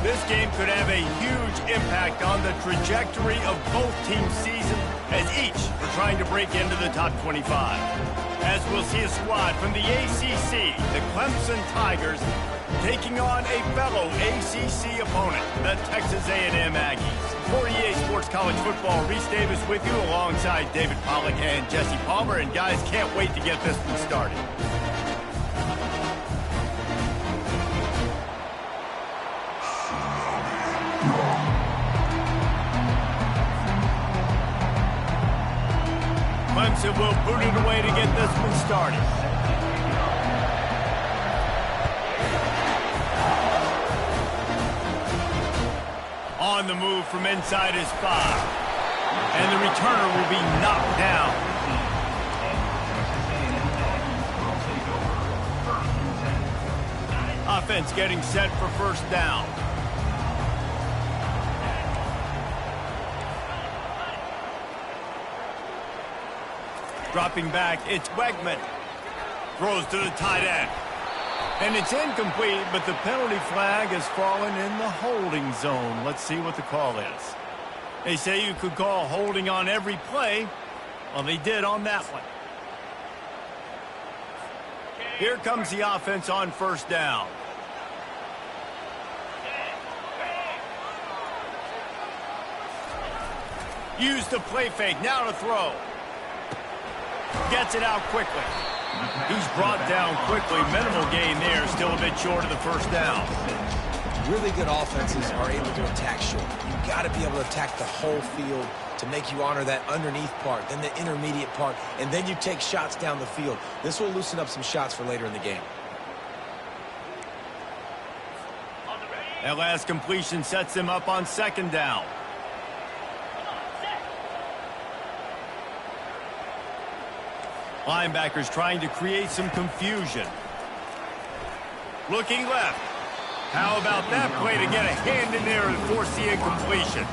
This game could have a huge impact on the trajectory of both teams' season, as each are trying to break into the top 25. As we'll see a squad from the ACC, the Clemson Tigers, taking on a fellow ACC opponent, the Texas A&M Aggies. For EA Sports College Football, Reese Davis with you alongside David Pollack and Jesse Palmer. And guys, can't wait to get this one started. Clemson will boot it away to get this one started. On the move from inside his 5. And the returner will be knocked down. Offense getting set for first down. Dropping back, it's Wegman. Throws to the tight end. And it's incomplete, but the penalty flag has fallen in the holding zone. Let's see what the call is. They say you could call holding on every play. Well, they did on that one. Here comes the offense on first down. Use the play fake, now to throw. Gets it out quickly. He's brought down quickly. Minimal gain there. Still a bit short of the first down. Really good offenses are able to attack short. You've got to be able to attack the whole field to make you honor that underneath part, then the intermediate part, and then you take shots down the field. This will loosen up some shots for later in the game. That last completion sets him up on second down. Linebackers trying to create some confusion. Looking left. How about that play to get a hand in there and force the incompletion?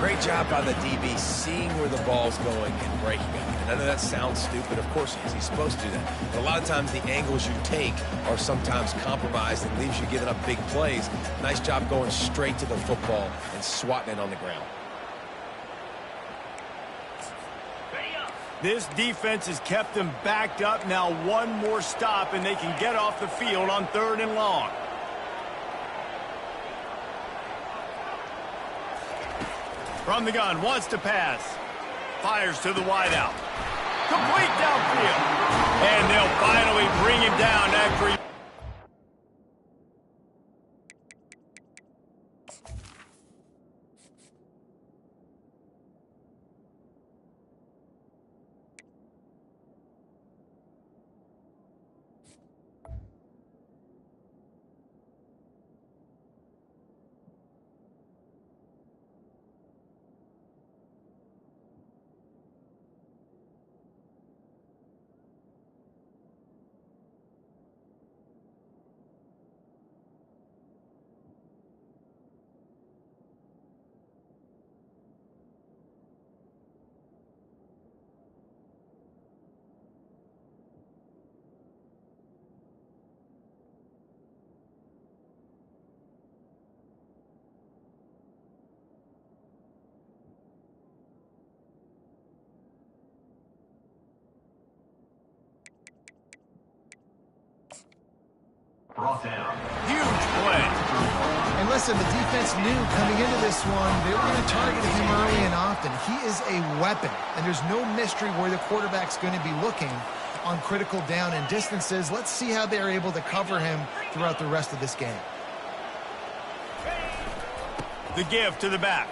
Great job by the DB seeing where the ball's going and breaking it. And I know that sounds stupid. Of course he is. He's supposed to do that. But a lot of times the angles you take are sometimes compromised and leaves you giving up big plays. Nice job going straight to the football and swatting it on the ground. This defense has kept them backed up. Now one more stop and they can get off the field on 3rd and long. From the gun, wants to pass. Fires to the wideout. Complete downfield. And they'll finally bring him down after he... Brought down. Huge play. And listen, the defense knew coming into this one, they were going to target him early and often. He is a weapon, and there's no mystery where the quarterback's going to be looking on critical down and distances. Let's see how they're able to cover him throughout the rest of this game. The give to the back.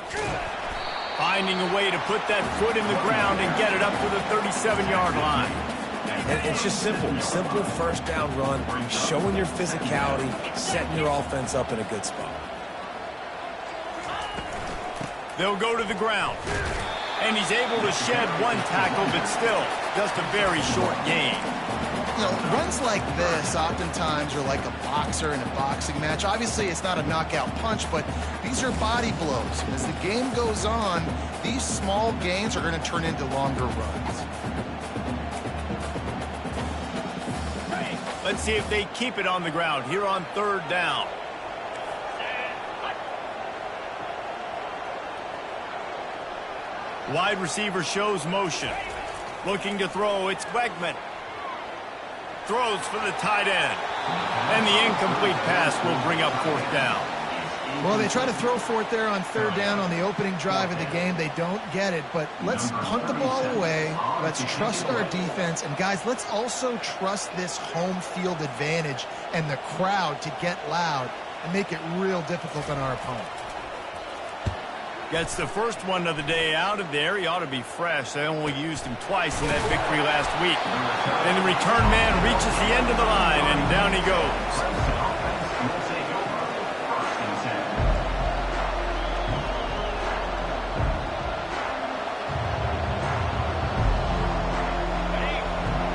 Finding a way to put that foot in the ground and get it up to the 37-yard line. And it's just simple. Simple first down run, showing your physicality, setting your offense up in a good spot. They'll go to the ground. And he's able to shed one tackle, but still just a very short gain. You know, runs like this oftentimes are like a boxer in a boxing match. Obviously, it's not a knockout punch, but these are body blows. As the game goes on, these small gains are going to turn into longer runs. Let's see if they keep it on the ground here on 3rd down. Wide receiver shows motion. Looking to throw, it's Wegman. Throws for the tight end. And the incomplete pass will bring up 4th down. Well, they try to throw for it there on 3rd down on the opening drive of the game. They don't get it, but let's punt the ball away. Let's trust our defense. And, guys, let's also trust this home field advantage and the crowd to get loud and make it real difficult on our opponent. Gets the first one of the day out of there. He ought to be fresh. They only used him twice in that victory last week. Then the return man reaches the end of the line, and down he goes.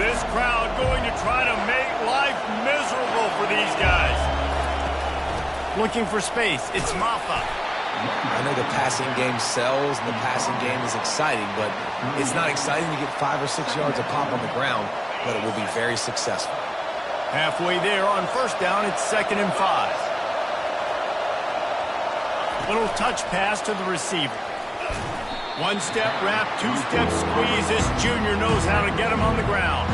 This crowd going to try to make life miserable for these guys. Looking for space. It's Ncaa. I know the passing game sells and the passing game is exciting, but it's not exciting to get 5 or 6 yards a pop on the ground, but it will be very successful. Halfway there on 1st down, it's 2nd and 5. Little touch pass to the receiver. 1-step wrap, 2-step squeeze. This junior knows how to get him on the ground.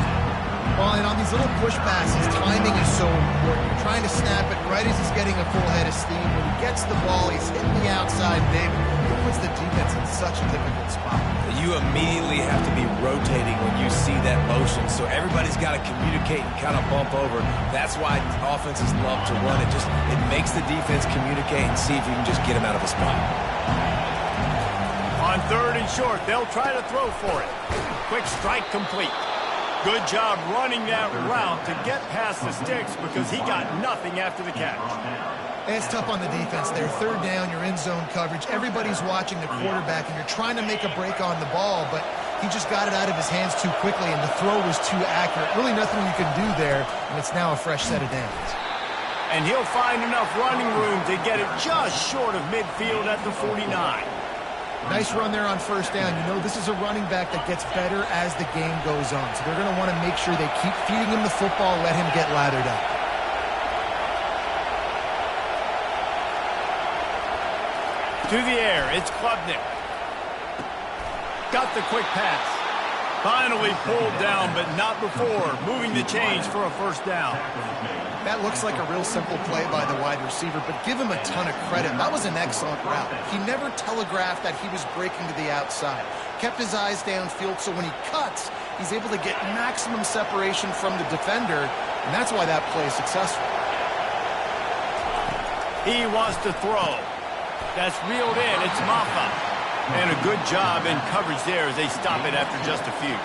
Well, and on these little push passes, timing is so important. You're trying to snap it right as he's getting a full head of steam. When he gets the ball, he's hitting the outside big. It puts the defense in such a difficult spot. You immediately have to be rotating when you see that motion, so everybody's got to communicate and kind of bump over. That's why offenses love to run it. It makes the defense communicate and see if you can just get him out of a spot. On 3rd and short, they'll try to throw for it. Quick strike complete. Good job running that route to get past the sticks because he got nothing after the catch. It's tough on the defense there. 3rd down, you're in zone coverage. Everybody's watching the quarterback, and you're trying to make a break on the ball, but he just got it out of his hands too quickly, and the throw was too accurate. Really nothing you can do there, and it's now a fresh set of downs. And he'll find enough running room to get it just short of midfield at the 49. Nice run there on 1st down. You know this is a running back that gets better as the game goes on. So they're going to want to make sure they keep feeding him the football, let him get lathered up. To the air, it's Klubnik. Got the quick pass. Finally pulled down, but not before. Moving the chains for a 1st down. That looks like a real simple play by the wide receiver, but give him a ton of credit. That was an excellent route. He never telegraphed that he was breaking to the outside. Kept his eyes downfield, so when he cuts, he's able to get maximum separation from the defender, and that's why that play is successful. He wants to throw. That's reeled in. It's Ncaa. And a good job in coverage there as they stop it after just a few.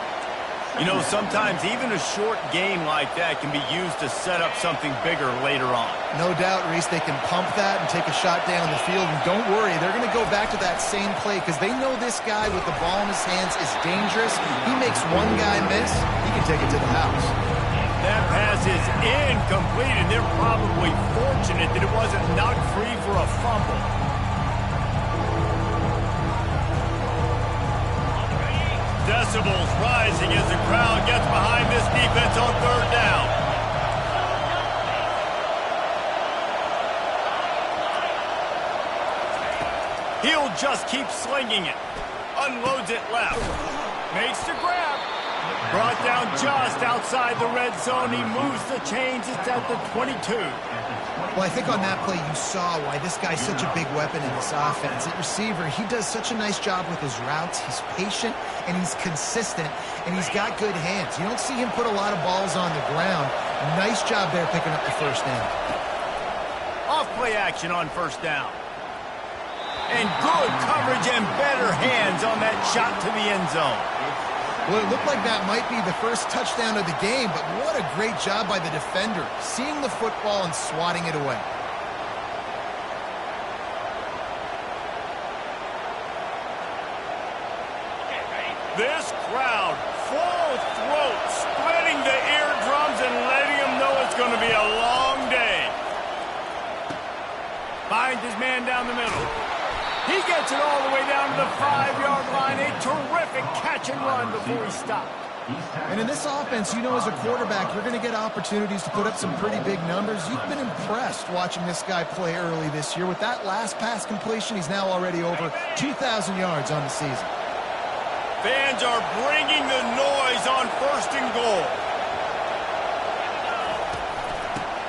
You know, sometimes even a short game like that can be used to set up something bigger later on. No doubt, Reese, they can pump that and take a shot down the field. And don't worry, they're going to go back to that same play because they know this guy with the ball in his hands is dangerous. He makes one guy miss, he can take it to the house. That pass is incomplete, and they're probably fortunate that it wasn't knocked free for a fumble. Decibels rising as the crowd gets behind this defense on 3rd down. He'll just keep slinging it. Unloads it left. Makes the grab. Brought down just outside the red zone. He moves the chains. It's at the 22. Well, I think on that play you saw why this guy's such a big weapon in this offense. At receiver, he does such a nice job with his routes. He's patient, and he's consistent, and he's got good hands. You don't see him put a lot of balls on the ground. Nice job there picking up the 1st down. Off play action on 1st down. And good coverage and better hands on that shot to the end zone. Well, it looked like that might be the first touchdown of the game, but what a great job by the defender, seeing the football and swatting it away. This crowd, full throat, splitting the eardrums and letting them know it's going to be a long day. Finds his man down the middle. He gets it all the way down to the 5-yard line. A terrific catch and run before he stopped. And in this offense, you know, as a quarterback, you're going to get opportunities to put up some pretty big numbers. You've been impressed watching this guy play early this year. With that last pass completion, he's now already over 2,000 yards on the season. Fans are bringing the noise on 1st and goal.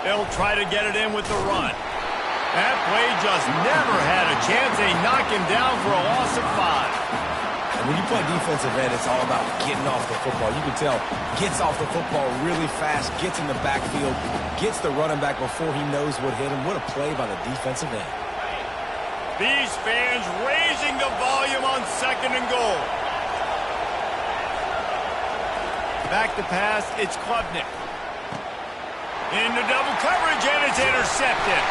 They'll try to get it in with the run. That play just never had a chance. They knock him down for a loss of 5. And when you play defensive end, it's all about getting off the football. You can tell, gets off the football really fast, gets in the backfield, gets the running back before he knows what hit him. What a play by the defensive end. These fans raising the volume on 2nd and goal. Back to pass, it's Klubnik. Into double coverage, and it's intercepted.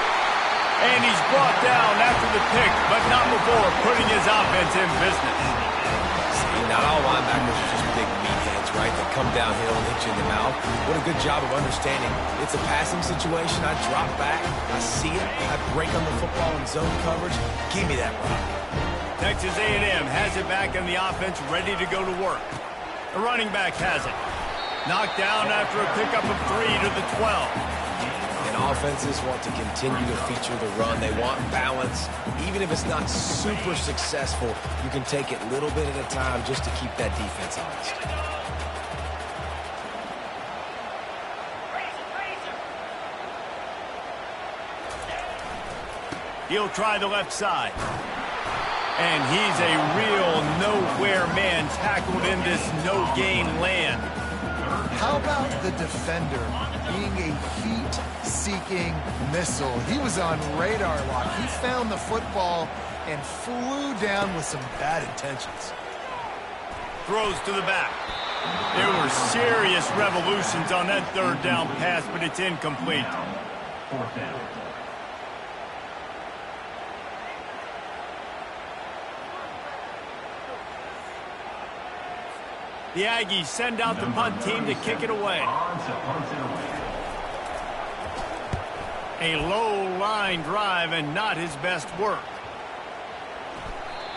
And he's brought down after the pick, but not before putting his offense in business. See, not all linebackers are just big meatheads, right? They come downhill and hit you in the mouth. What a good job of understanding. It's a passing situation. I drop back. I see it. I break on the football in zone coverage. Give me that rock. Texas A&M has it back in the offense, ready to go to work. The running back has it. Knocked down after a pickup of 3 to the 12. And offenses want to continue to feature the run. They want balance. Even if it's not super successful, you can take it a little bit at a time just to keep that defense honest. He'll try the left side. And he's a real nowhere man tackled in this no-gain land. How about the defender being a heat-seeking missile? He was on radar lock. He found the football and flew down with some bad intentions. Throws to the back. There were serious revolutions on that 3rd down pass, but it's incomplete. 4th down. The Aggies send out the punt team to kick it away. A low line drive and not his best work.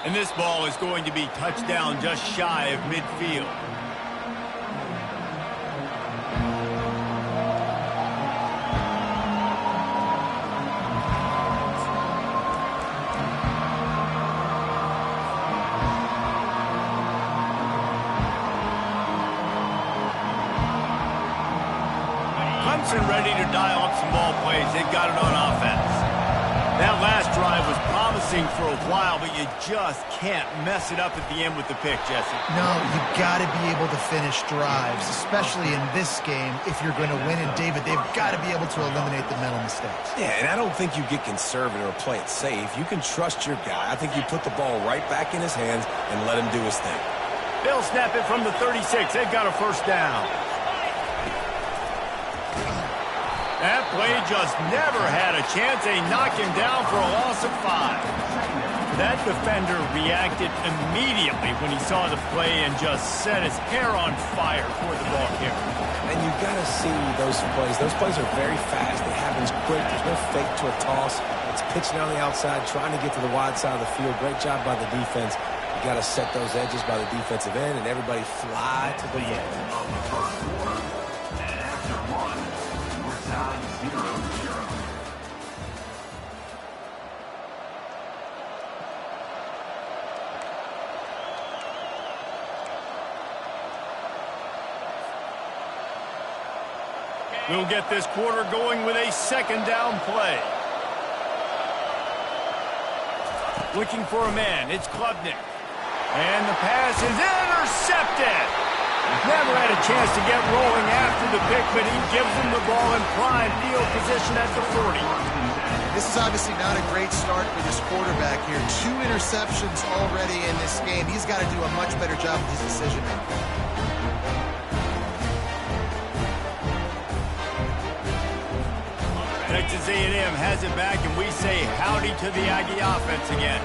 And this ball is going to be touchdown just shy of midfield. Ready to dial up some ball plays. They've got it on offense. That last drive was promising for a while, but you just can't mess it up at the end with the pick, Jesse. No, you've got to be able to finish drives, especially in this game if you're going to win. And, David, they've got to be able to eliminate the mental mistakes. Yeah, and I don't think you get conservative or play it safe. You can trust your guy. I think you put the ball right back in his hands and let him do his thing. They'll snap it from the 36. They've got a 1st down. That play just never had a chance. They knock him down for a loss of 5. That defender reacted immediately when he saw the play and just set his hair on fire for the ball carrier. And you've got to see those plays. Those plays are very fast. It happens quick. There's no fake to a toss. It's pitching on the outside, trying to get to the wide side of the field. Great job by the defense. You got to set those edges by the defensive end, and everybody fly to the ball. We'll get this quarter going with a 2nd down play. Looking for a man. It's Klubnik. And the pass is intercepted. Never had a chance to get rolling after the pick, but he gives him the ball in prime field position at the 40. This is obviously not a great start for this quarterback here. 2 interceptions already in this game. He's got to do a much better job with his decision-making. Texas A&M has it back, and we say howdy to the Aggie offense again.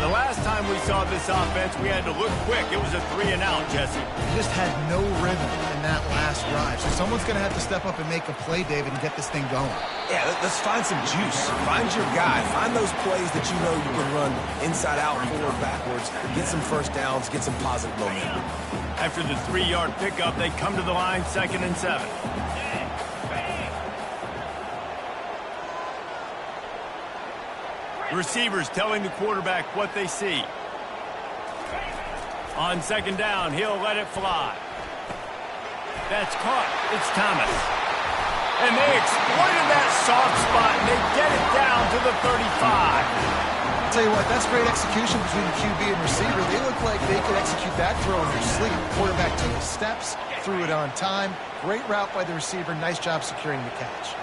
The last time we saw this offense, we had to look quick. It was a 3-and-out, Jesse. He just had no rhythm in that last drive. So someone's going to have to step up and make a play, David, and get this thing going. Yeah, let's find some juice. Find your guy. Find those plays that you know you can run inside out, forward, backwards. Get some 1st downs. Get some positive momentum. After the 3-yard pickup, they come to the line 2nd and 7. Receivers telling the quarterback what they see. On second down, he'll let it fly. That's caught. It's Thomas. And they exploited that soft spot, and they get it down to the 35. I'll tell you what, that's great execution between the QB and receiver. They look like they could execute that throw in their sleep. Quarterback took the steps, threw it on time. Great route by the receiver. Nice job securing the catch.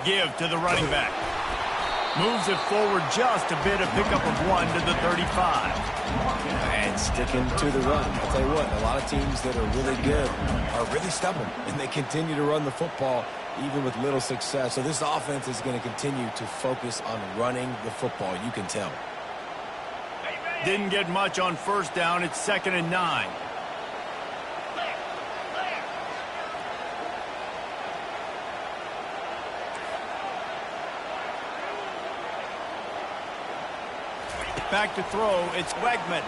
Give to the running back. Moves it forward just a bit, a pickup of 1 to the 35. And sticking to the run. I'll tell you what, a lot of teams that are really good are really stubborn, and they continue to run the football even with little success. So this offense is going to continue to focus on running the football. You can tell. Didn't get much on first down. It's 2nd and 9. Back to throw, it's Wegman.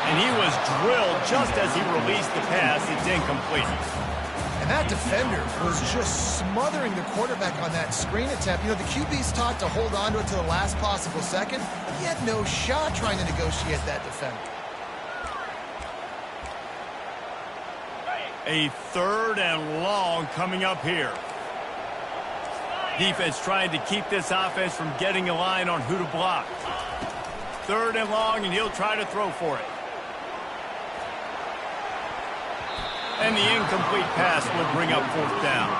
And he was drilled just as he released the pass. It's incomplete. And that defender was just smothering the quarterback on that screen attempt. You know, the QB's taught to hold on to it to the last possible second. He had no shot trying to negotiate that defender. A 3rd and long coming up here. Defense trying to keep this offense from getting a line on who to block. 3rd and long, and he'll try to throw for it. And the incomplete pass will bring up 4th down.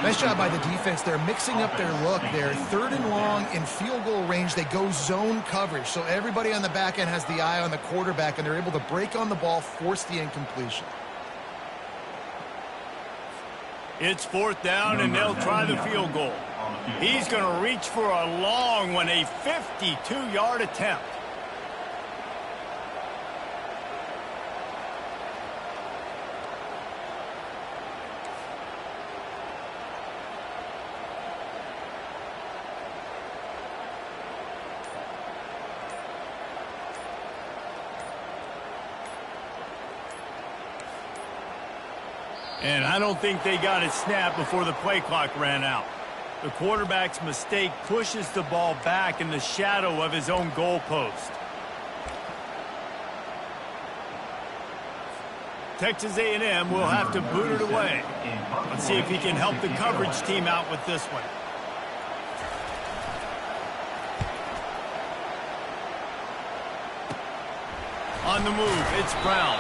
Nice job by the defense. They're mixing up their look there. 3rd and long in field goal range. They go zone coverage. So everybody on the back end has the eye on the quarterback, and they're able to break on the ball, force the incompletion. It's 4th down, and they'll try the field goal. He's going to reach for a long one, a 52-yard attempt. And I don't think they got it snapped before the play clock ran out. The quarterback's mistake pushes the ball back in the shadow of his own goalpost. Texas A&M will have to boot it away. Let's see if he can help the coverage team out with this one. On the move, it's Brown.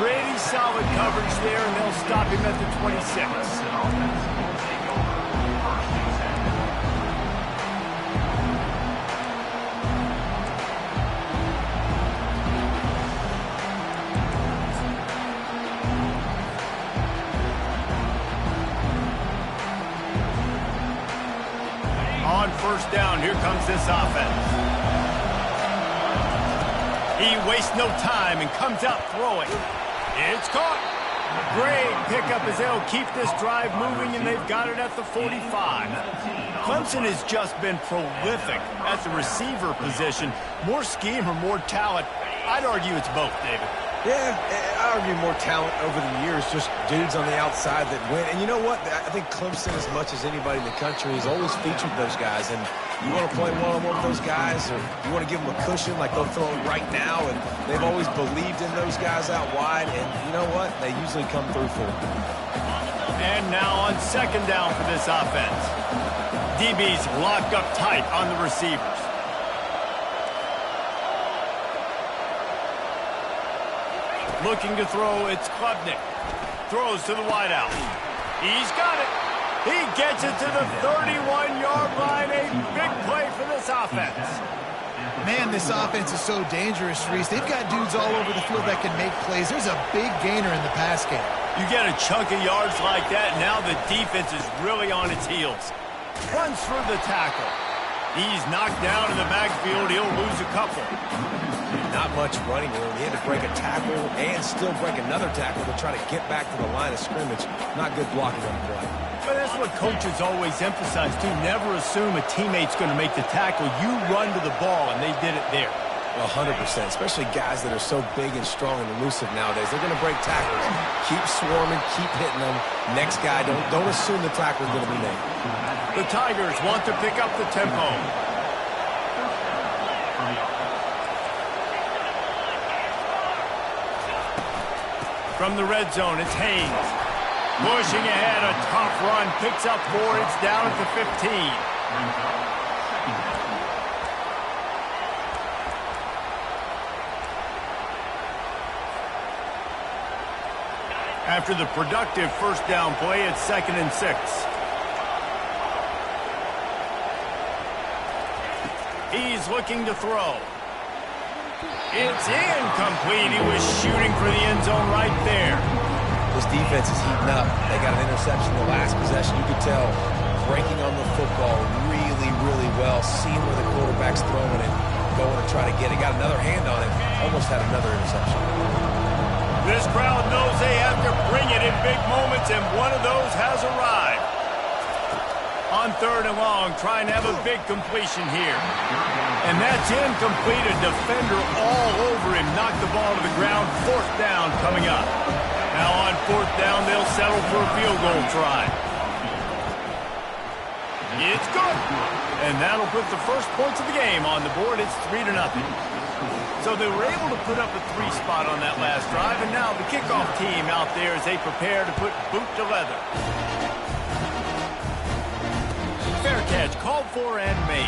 Pretty solid coverage there, and they'll stop him at the 26. On first down, here comes this offense. He wastes no time and comes out throwing. It's caught. Great pickup as they'll keep this drive moving, and they've got it at the 45. Clemson has just been prolific at the receiver position. More scheme or more talent? I'd argue it's both, David. Yeah, I argue more talent over the years, just dudes on the outside that win. And you know what? I think Clemson, as much as anybody in the country, has always featured those guys. And you want to play one-on-one with those guys, or you want to give them a cushion like they'll throw it right now. And they've always believed in those guys out wide. And you know what? They usually come through for them. And now on second down for this offense. DB's locked up tight on the receivers. Looking to throw, it's Klubnik. Throws to the wideout. He's got it. He gets it to the 31-yard line. A big play for this offense. Man, this offense is so dangerous, Reese. They've got dudes all over the field that can make plays. There's a big gainer in the pass game. You get a chunk of yards like that, now the defense is really on its heels. Runs through the tackle. He's knocked down in the backfield. He'll lose a couple. Not much running room. He had to break a tackle and still break another tackle to try to get back to the line of scrimmage. Not good blocking on the play. But that's what coaches always emphasize, too. Never assume a teammate's going to make the tackle. You run to the ball, and they did it there. 100%, especially guys that are so big and strong and elusive nowadays. They're going to break tackles. Keep swarming, keep hitting them. Next guy, don't assume the tackle is going to be made. The Tigers want to pick up the tempo. From the red zone, it's Haynes. Pushing ahead, a tough run, picks up 4, it's down at the 15. After the productive first down play, it's 2nd and 6. He's looking to throw. It's incomplete. He was shooting for the end zone right there. This defense is heating up. They got an interception the last possession. You could tell breaking on the football really, really well, seeing where the quarterback's throwing it, going to try to get it. Got another hand on it. Almost had another interception. This crowd knows they have to bring it in big moments, and one of those has arrived. On 3rd and long, trying to have a big completion here. And that's incomplete. A defender all over him. Knocked the ball to the ground. 4th down coming up. Now on 4th down, they'll settle for a field goal try. It's good. And that'll put the first points of the game on the board. It's 3-0. So they were able to put up a 3 spot on that last drive, and now the kickoff team out there as they prepare to put boot to leather. Fair catch called for and made.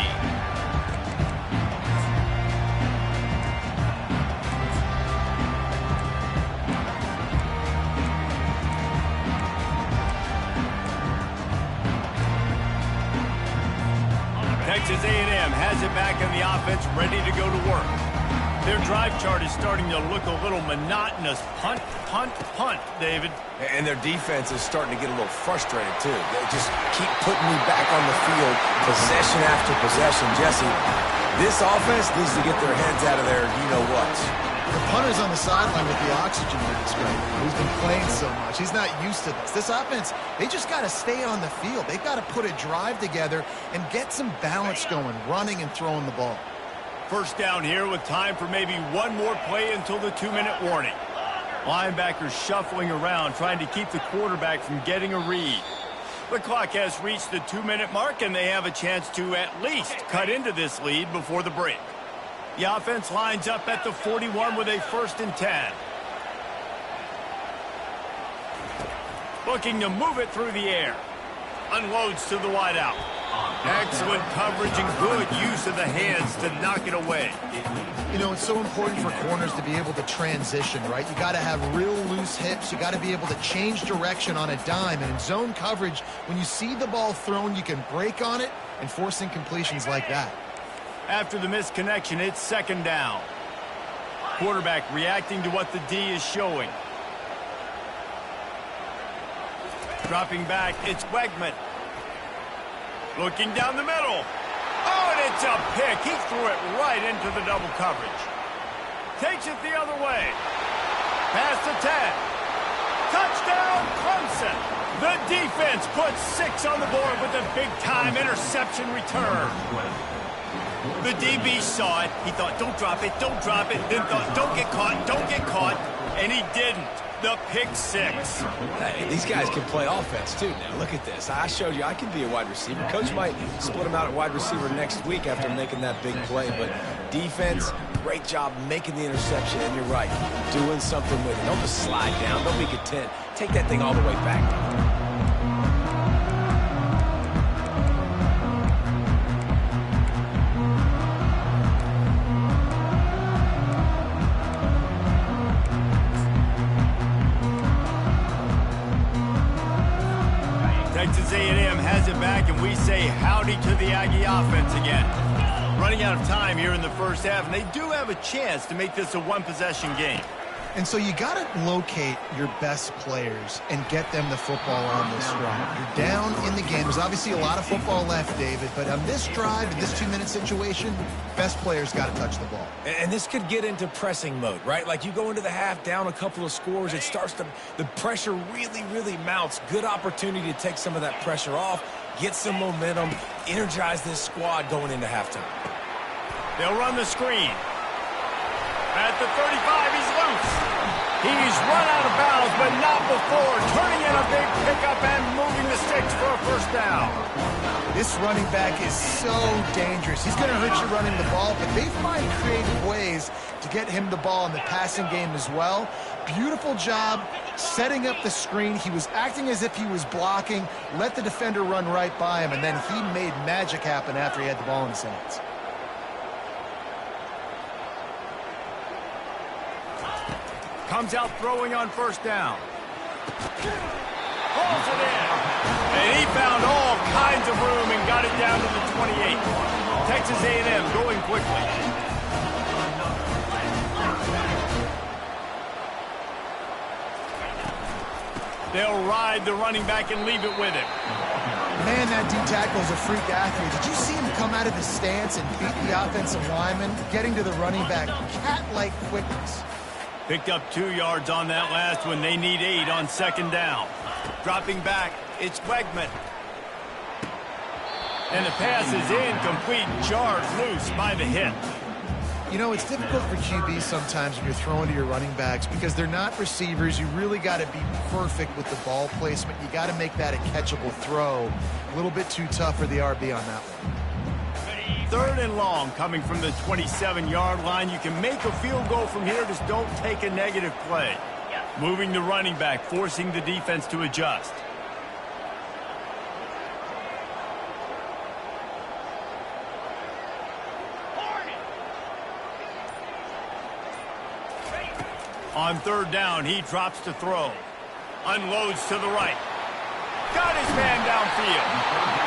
Texas A&M has it back in the offense, ready to go to work. Their drive chart is starting to look a little monotonous. Punt, punt, punt, David. And their defense is starting to get a little frustrated, too. They just keep putting me back on the field, possession after possession. Jesse, this offense needs to get their heads out of their you-know-whats. The punter's on the sideline with the oxygen mask right now. He's been playing so much. He's not used to this. This offense, they just got to stay on the field. They've got to put a drive together and get some balance going, running and throwing the ball. First down here with time for maybe one more play until the 2-minute warning. Linebackers shuffling around, trying to keep the quarterback from getting a read. The clock has reached the 2-minute mark, and they have a chance to at least cut into this lead before the break. The offense lines up at the 41 with a 1st and 10. Looking to move it through the air. Unloads to the wideout. Excellent coverage and good use of the hands to knock it away. You know, it's so important for corners to be able to transition, right? You got to have real loose hips. You got to be able to change direction on a dime. And in zone coverage, when you see the ball thrown, you can break on it and force incompletions like that. After the missed connection, it's 2nd down. Quarterback reacting to what the D is showing. Dropping back, it's Wegman. Looking down the middle. Oh, and it's a pick. He threw it right into the double coverage. Takes it the other way. Past the 10. Touchdown, Clemson. The defense puts 6 on the board with a big-time interception return. The DB saw it. He thought, don't drop it, don't drop it. Then thought, don't get caught, and he didn't. The pick 6. Hey, these guys can play offense, too, now. Look at this. I showed you I can be a wide receiver. Coach might split him out at wide receiver next week after making that big play. But defense, great job making the interception. And you're right, doing something with it. Don't just slide down. Don't be content. Take that thing all the way back. Texas A&M has it back, and we say howdy to the Aggie offense again. Running out of time here in the first half, and they do have a chance to make this a one-possession game. And so you got to locate your best players and get them the football on this drive. You're down in the game. There's obviously a lot of football left, David, but on this drive, in this 2-minute situation, best players got to touch the ball. And this could get into pressing mode, right? Like you go into the half down a couple of scores, it starts to, the pressure really, really mounts. Good opportunity to take some of that pressure off, get some momentum, energize this squad going into halftime. They'll run the screen. at the 35. He's loose. He's run out of bounds, but not before turning in a big pickup and moving the sticks for a first down. This running back is so dangerous. He's going to hurt you running the ball, but they find creative ways to get him the ball in the passing game as well. Beautiful job setting up the screen. He was acting as if he was blocking, let the defender run right by him, and then he made magic happen after he had the ball in his hands. Comes out throwing on first down. Pulls it in. And he found all kinds of room and got it down to the 28. Texas A&M going quickly. They'll ride the running back and leave it with him. Man, that D-tackle is a freak athlete. Did you see him come out of his stance and beat the offensive lineman, getting to the running back? Cat-like quickness. Picked up 2 yards on that last one. They need 8 on second down. Dropping back, it's Wegman. And the pass is incomplete, jarred loose by the hit. You know, it's difficult for QBs sometimes when you're throwing to your running backs because they're not receivers. You really got to be perfect with the ball placement. You got to make that a catchable throw. A little bit too tough for the RB on that one. 3rd and long coming from the 27-yard line. You can make a field goal from here, just don't take a negative play. Moving the running back, forcing the defense to adjust. On 3rd down, he drops to throw. Unloads to the right. Got his man downfield.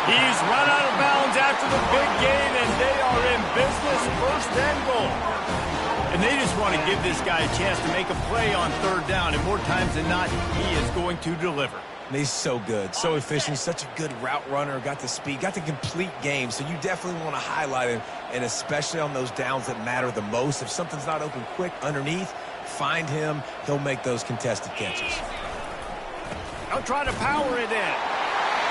He's run out of bounds after the big gain, and they are in business, 1st and goal. And they just want to give this guy a chance to make a play on 3rd down, and more times than not, he is going to deliver. And he's so good, so efficient, such a good route runner, got the speed, got the complete game, so you definitely want to highlight him, and especially on those downs that matter the most. If something's not open quick underneath, find him, he'll make those contested catches. They'll try to power it in.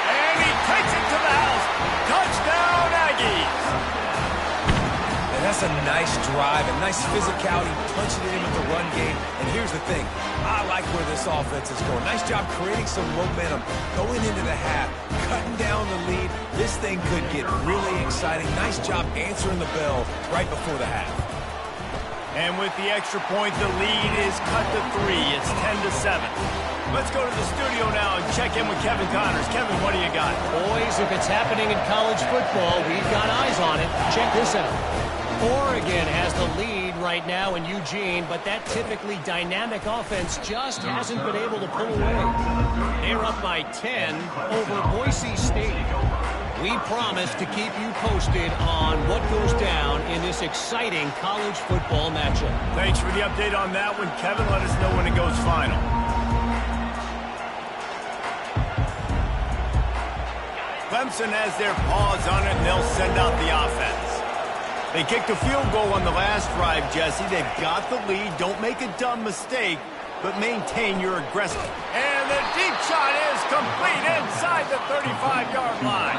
And he takes it to the house. Touchdown, Aggies. And that's a nice drive, a nice physicality, punching it in with the run game. And here's the thing, I like where this offense is going. Nice job creating some momentum, going into the half, cutting down the lead. This thing could get really exciting. Nice job answering the bell right before the half. And with the extra point, the lead is cut to 3. It's 10-7. Let's go to the studio now and check in with Kevin Connors. Kevin, what do you got? Boys, if it's happening in college football, we've got eyes on it. Check this out. Oregon has the lead right now in Eugene, but that typically dynamic offense just hasn't been able to pull away. They're up by 10 over Boise State. We promise to keep you posted on what goes down in this exciting college football matchup. Thanks for the update on that one, Kevin. Let us know when it goes final. Clemson has their paws on it, and they'll send out the offense. They kicked a field goal on the last drive, Jesse. They've got the lead. Don't make a dumb mistake, but maintain your aggressive. And the deep shot is complete inside the 35-yard line.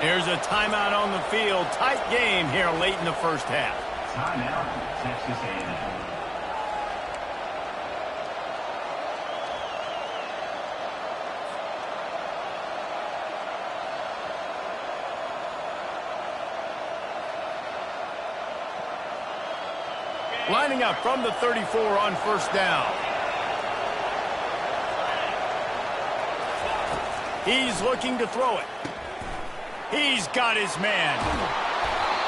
Here's a timeout on the field. Tight game here late in the first half. Timeout, Texas A&M. Lining up from the 34 on first down. He's looking to throw it. He's got his man.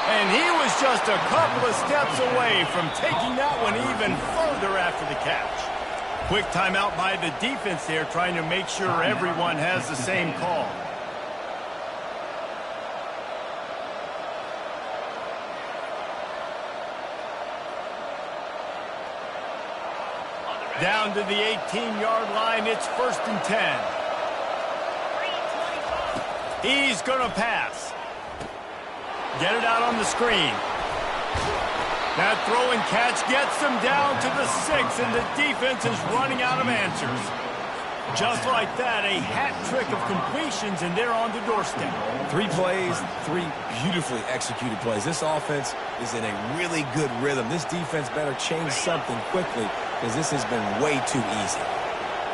And he was just a couple of steps away from taking that one even further after the catch. Quick timeout by the defense there, trying to make sure everyone has the same call. Down to the 18-yard line, it's 1st and 10. He's going to pass. Get it out on the screen. That throw and catch gets them down to the 6, and the defense is running out of answers. Just like that, a hat trick of completions, and they're on the doorstep. 3 plays, 3 beautifully executed plays. This offense is in a really good rhythm. This defense better change something quickly because this has been way too easy.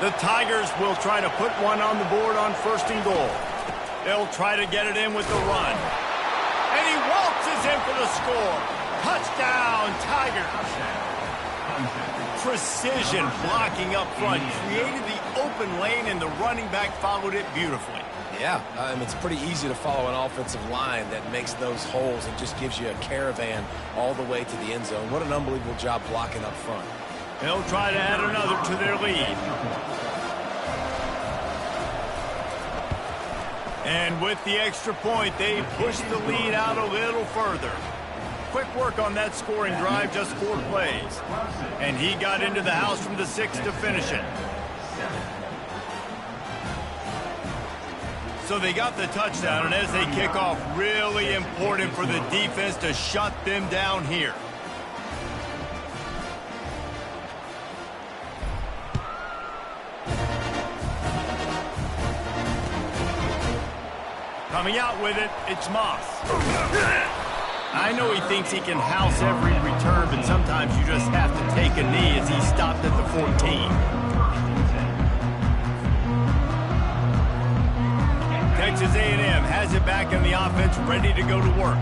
The Tigers will try to put one on the board on 1st and goal. They'll try to get it in with the run. And he waltzes in for the score. Touchdown, Tigers. Precision blocking up front created the open lane, and the running back followed it beautifully. Yeah, it's pretty easy to follow an offensive line that makes those holes and just gives you a caravan all the way to the end zone. What an unbelievable job blocking up front. They'll try to add another to their lead. And with the extra point, they push the lead out a little further. Quick work on that scoring drive, just 4 plays. And he got into the house from the 6 to finish it. So they got the touchdown, and as they kick off, really important for the defense to shut them down here. Coming out with it, it's Moss. I know he thinks he can house every return, but sometimes you just have to take a knee as he stopped at the 14. Texas A&M has it back in the offense, ready to go to work.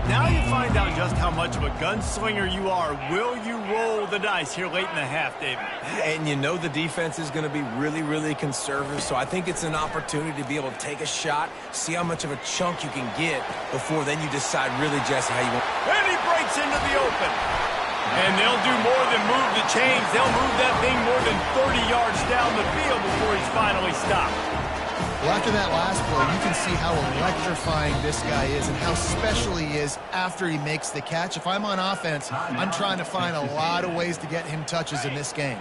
Now you find out just how much of a gunslinger you are. Will you roll the dice here late in the half, David? And you know the defense is going to be really, really conservative, so I think it's an opportunity to be able to take a shot, see how much of a chunk you can get before then you decide really just how you want. And he breaks into the open. And they'll do more than move the chains. They'll move that thing more than 30 yards down the field before he's finally stopped. Well, after that last play, you can see how electrifying this guy is and how special he is after he makes the catch. If I'm on offense, I'm trying to find a lot of ways to get him touches in this game.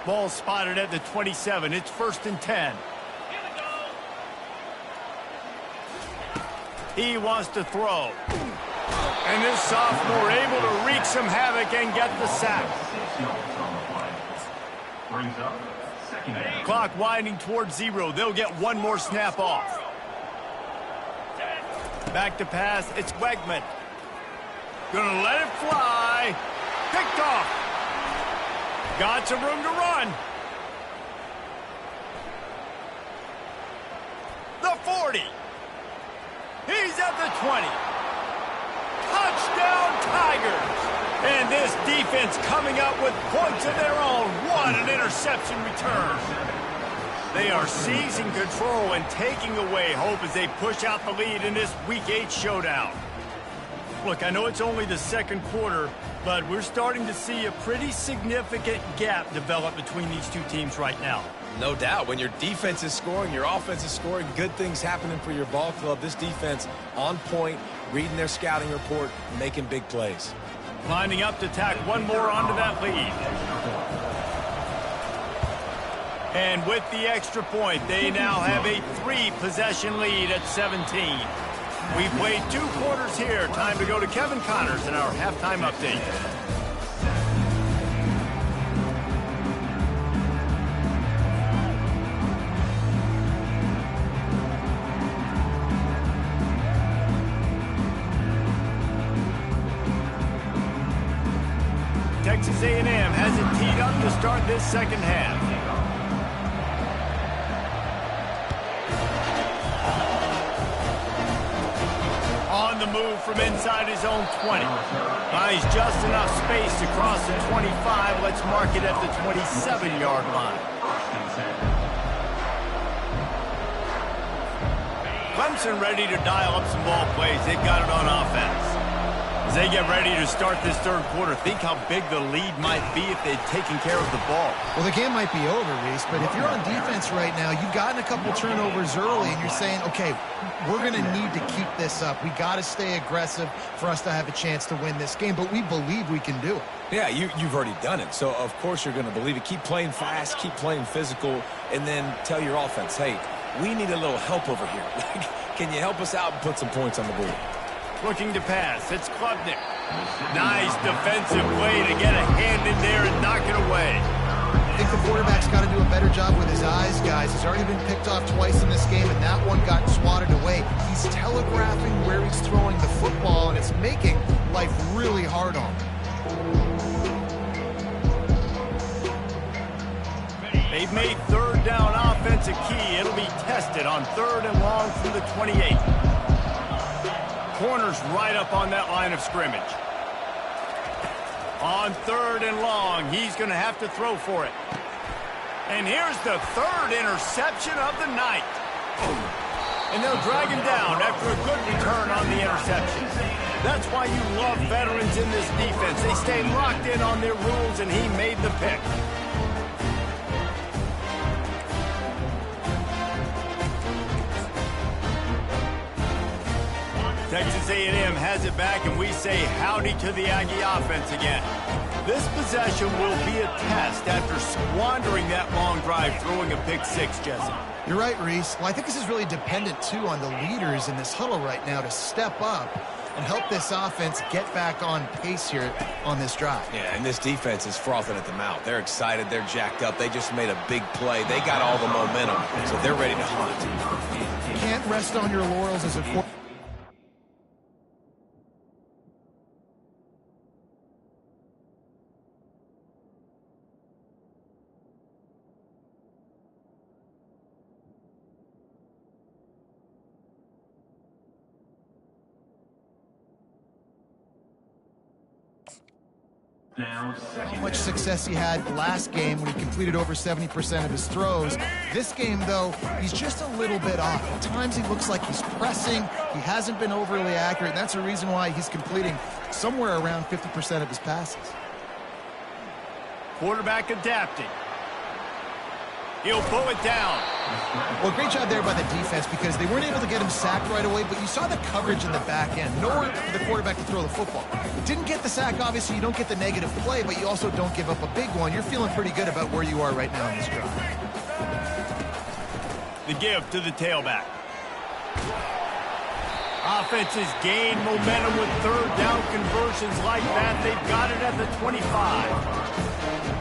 Ball spotted at the 27. It's 1st and 10. He wants to throw. And this sophomore able to wreak some havoc and get the sack. Brings up second down. Clock winding towards 0. They'll get one more snap off. Back to pass. It's Wegman. Gonna let it fly. Picked off. Got some room to run. The 40. He's at the 20. Touchdown, Tigers. And this defense coming up with points of their own. What an interception return. They are seizing control and taking away hope as they push out the lead in this Week 8 showdown. Look, I know it's only the second quarter, but we're starting to see a pretty significant gap develop between these two teams right now. No doubt. When your defense is scoring, your offense is scoring, good things happening for your ball club. This defense on point, reading their scouting report, making big plays. Lining up to tack one more onto that lead. And with the extra point, they now have a 3-possession lead at 17. We've played 2 quarters here. Time to go to Kevin Connors in our halftime update. Texas A&M has it teed up to start this second half. On the move from inside his own 20. Buys just enough space to cross the 25. Let's mark it at the 27-yard line. Clemson ready to dial up some ball plays. They've got it on offense. As they get ready to start this third quarter, think how big the lead might be if they'd taken care of the ball. Well, the game might be over, Reese, but if you're on defense right now, you've gotten a couple turnovers early, and you're saying, okay, we're going to need to keep this up. We got to stay aggressive for us to have a chance to win this game, but we believe we can do it. Yeah, you've already done it, so of course you're going to believe it. Keep playing fast, keep playing physical, and then tell your offense, hey, we need a little help over here. Can you help us out and put some points on the board? Looking to pass. It's Klubnik. Nice defensive play to get a hand in there and knock it away. I think the quarterback's got to do a better job with his eyes, guys. He's already been picked off twice in this game, and that one got swatted away. He's telegraphing where he's throwing the football, and it's making life really hard on him. They've made third down offense a key. It'll be tested on 3rd and long from the 28. Corner's right up on that line of scrimmage. On 3rd and long, he's going to have to throw for it. And here's the 3rd interception of the night. And they'll drag him down after a good return on the interception. That's why you love veterans in this defense. They stay locked in on their rules, and he made the pick. Texas A&M has it back, and we say howdy to the Aggie offense again. This possession will be a test after squandering that long drive, throwing a pick-6, Jesse. You're right, Reese. Well, I think this is really dependent, too, on the leaders in this huddle right now to step up and help this offense get back on pace here on this drive. Yeah, and this defense is frothing at the mouth. They're excited. They're jacked up. They just made a big play. They got all the momentum, so they're ready to hunt. You can't rest on your laurels as a quarterback. Now, How much success he had last game when he completed over 70% of his throws. This game, though, he's just a little bit off. At times he looks like he's pressing. He hasn't been overly accurate, and that's the reason why he's completing somewhere around 50% of his passes. Quarterback adapting. He'll pull it down. Well, great job there by the defense because they weren't able to get him sacked right away, but you saw the coverage in the back end. Nowhere for the quarterback to throw the football. Didn't get the sack, obviously. You don't get the negative play, but you also don't give up a big one. You're feeling pretty good about where you are right now in this drive. The give to the tailback. Offenses gain momentum with 3rd down conversions like that. They've got it at the 25.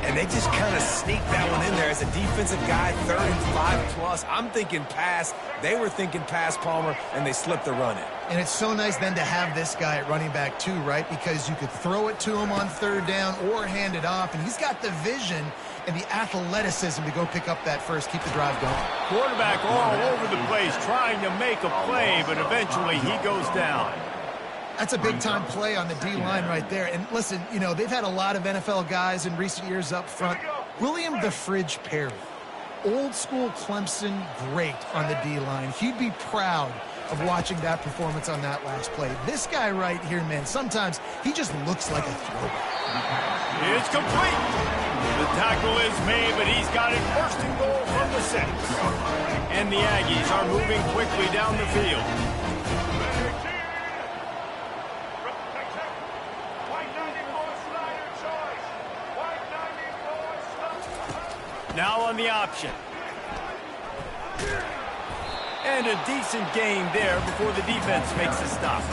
And they just kind of sneaked that one in there as a defensive guy, 3rd and 5+. I'm thinking pass. They were thinking pass, Palmer, and they slipped the run in. And it's so nice then to have this guy at running back too, right? Because you could throw it to him on 3rd down or hand it off, and he's got the vision and the athleticism to go pick up that first, keep the drive going. Quarterback all over the place trying to make a play, but eventually he goes down. That's a big-time play on the D-line right there. And listen, you know, they've had a lot of NFL guys in recent years up front. William the Fridge Perry, old-school Clemson great on the D-line. He'd be proud of watching that performance on that last play. This guy right here, man, sometimes he just looks like a throwback. It's complete. The tackle is made, but he's got it 1st and goal from the 6. And the Aggies are moving quickly down the field. Now on the option. And a decent gain there before the defense makes a stop.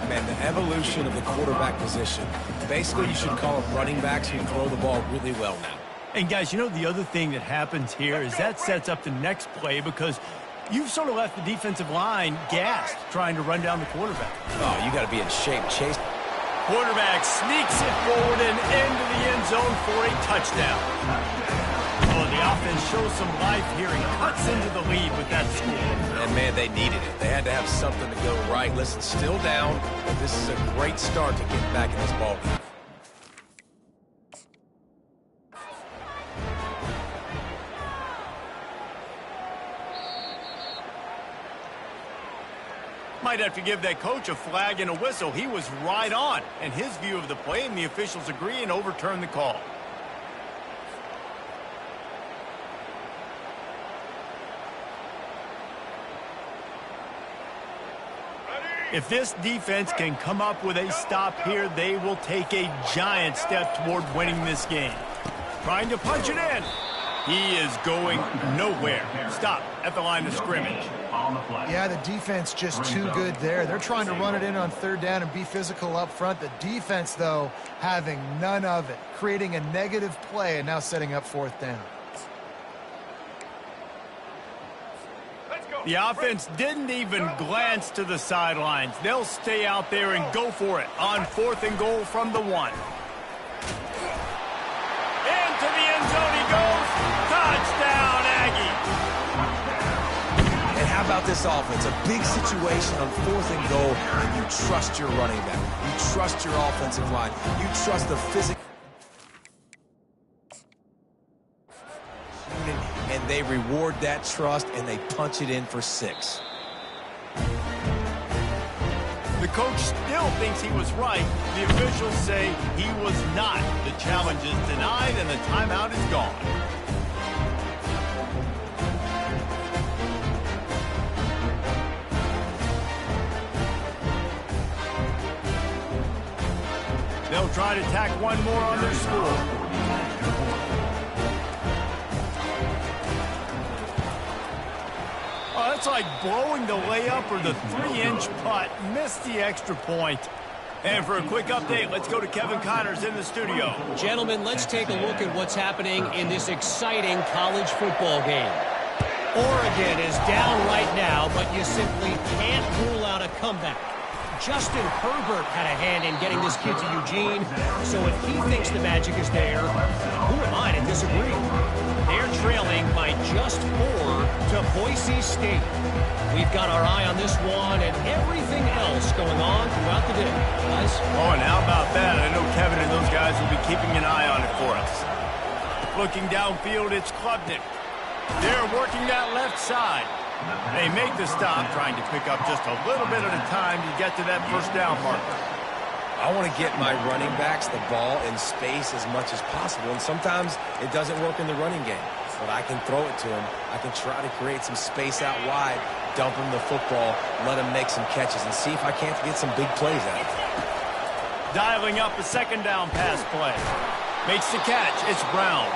Man, the evolution of the quarterback position. Basically, you should call them running backs who throw the ball really well now. And guys, you know the other thing that happens here is that sets up the next play because you've sort of left the defensive line gassed trying to run down the quarterback. Oh, you got to be in shape. Chase. Quarterback sneaks it forward and into the end zone for a touchdown. Oh, the offense shows some life here and cuts into the lead with that score. And, man, they needed it. They had to have something to go right. Listen, still down, but this is a great start to get back in this ballgame. Might have to give that coach a flag and a whistle. He was right on, and his view of the play, and the officials agree and overturn the call. If this defense can come up with a stop here, they will take a giant step toward winning this game. Trying to punch it in. He is going nowhere. Stop at the line of scrimmage. On the flag. Yeah, the defense just too good there. They're trying to run it in on third down and be physical up front. The defense, though, having none of it, creating a negative play and now setting up fourth down. The offense didn't even glance to the sidelines. They'll stay out there and go for it on 4th and goal from the 1. Into the end zone he goes. Touchdown, Aggie. And how about this offense? A big situation on 4th and goal, and you trust your running back. You trust your offensive line. You trust the physical. And they reward that trust, and they punch it in for 6. The coach still thinks he was right. The officials say he was not. The challenge is denied, and the timeout is gone. They'll try to tack one more on their score. Oh, that's like blowing the layup or the 3-inch putt. Missed the extra point. And for a quick update, let's go to Kevin Connors in the studio. Gentlemen, let's take a look at what's happening in this exciting college football game. Oregon is down right now, but you simply can't rule out a comeback. Justin Herbert had a hand in getting this kid to Eugene, so if he thinks the magic is there, who am I to disagree? They're trailing by just 4 to Boise State. We've got our eye on this one and everything else going on throughout the day. Guys? Oh, and how about that? I know Kevin and those guys will be keeping an eye on it for us. Looking downfield, it's Klubnik. They're working that left side. They make the stop, trying to pick up just a little bit at a time to get to that first down marker. I want to get my running backs the ball in space as much as possible, and sometimes it doesn't work in the running game. But I can throw it to him. I can try to create some space out wide, dump him the football, let him make some catches, and see if I can't get some big plays out of it. Dialing up a second down pass play. Makes the catch. It's Brown.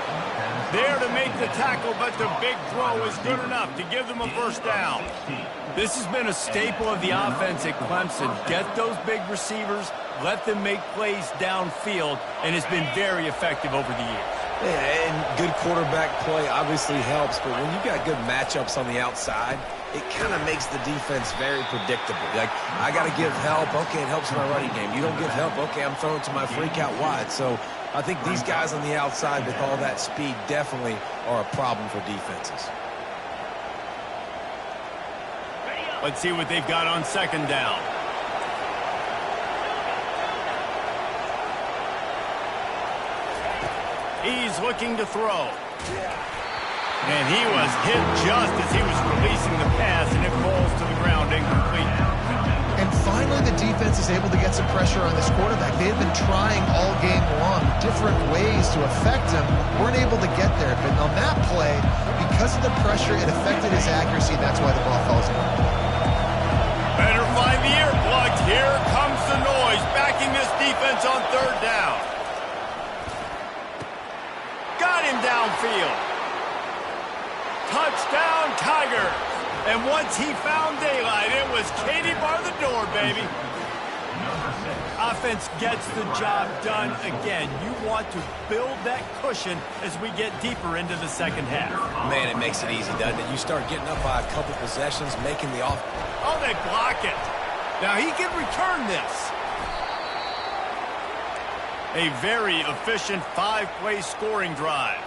There to make the tackle, but the big throw is good enough to give them a first down. This has been a staple of the offense at Clemson. Get those big receivers, let them make plays downfield, and it's been very effective over the years. Yeah, and good quarterback play obviously helps, but when you've got good matchups on the outside, it kind of makes the defense very predictable. Like, I got to give help. Okay, it helps my running game. You don't give help. Okay, I'm throwing to my freak out wide. So I think these guys on the outside with all that speed definitely are a problem for defenses. Let's see what they've got on second down. He's looking to throw. And he was hit just as he was releasing the pass, and it falls to the ground incomplete. And finally, the defense is able to get some pressure on this quarterback. They had been trying all game long different ways to affect him. Weren't able to get there. But on that play, because of the pressure, it affected his accuracy. That's why the ball falls in. Better find the earplugs. Here comes the noise, backing this defense on third down. Got him downfield. Touchdown, Tiger. And once he found daylight, it was Katie bar the door, baby. Offense gets the job done again. You want to build that cushion as we get deeper into the second half. Man, it makes it easy, doesn't it? You start getting up by a couple possessions, making the off. Oh, they block it. Now he can return this. A very efficient 5-play scoring drive.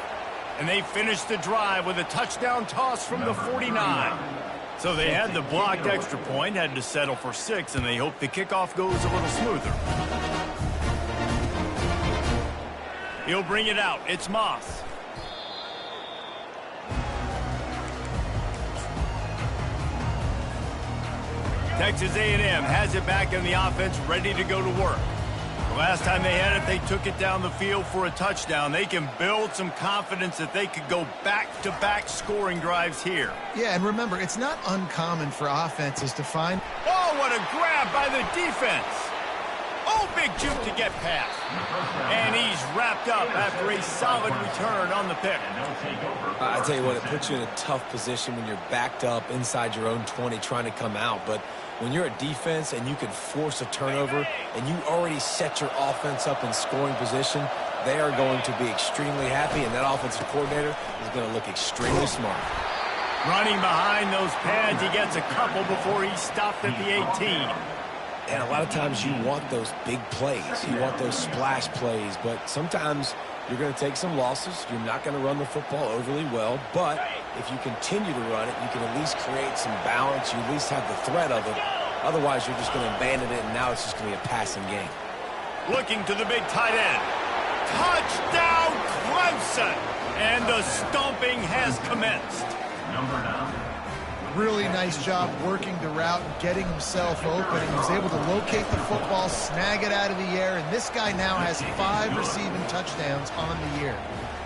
And they finished the drive with a touchdown toss from the 49. So they had the blocked extra point, had to settle for 6, and they hope the kickoff goes a little smoother. He'll bring it out. It's Moss. Texas A&M has it back in the offense, ready to go to work. The last time they had it, they took it down the field for a touchdown. They can build some confidence that they could go back-to-back scoring drives here. Yeah, and remember, it's not uncommon for offenses to find... Oh, what a grab by the defense. Oh, Big juke to get past. And he's wrapped up after a solid return on the pick. I tell you what, it puts you in a tough position when you're backed up inside your own 20 trying to come out. But when you're a defense and you can force a turnover and you already set your offense up in scoring position, they are going to be extremely happy, and that offensive coordinator is going to look extremely smart. Running behind those pads, he gets a couple before he's stopped at the 18. And a lot of times you want those big plays. You want those splash plays, but sometimes you're going to take some losses. You're not going to run the football overly well, but if you continue to run it, you can at least create some balance. You at least have the threat of it. Otherwise, you're just going to abandon it, and now it's just going to be a passing game. Looking to the big tight end. Touchdown, Clemson! And the stomping has commenced. Number 9. Really nice job working the route and getting himself open. He was able to locate the football, snag it out of the air, and this guy now has 5 receiving touchdowns on the year.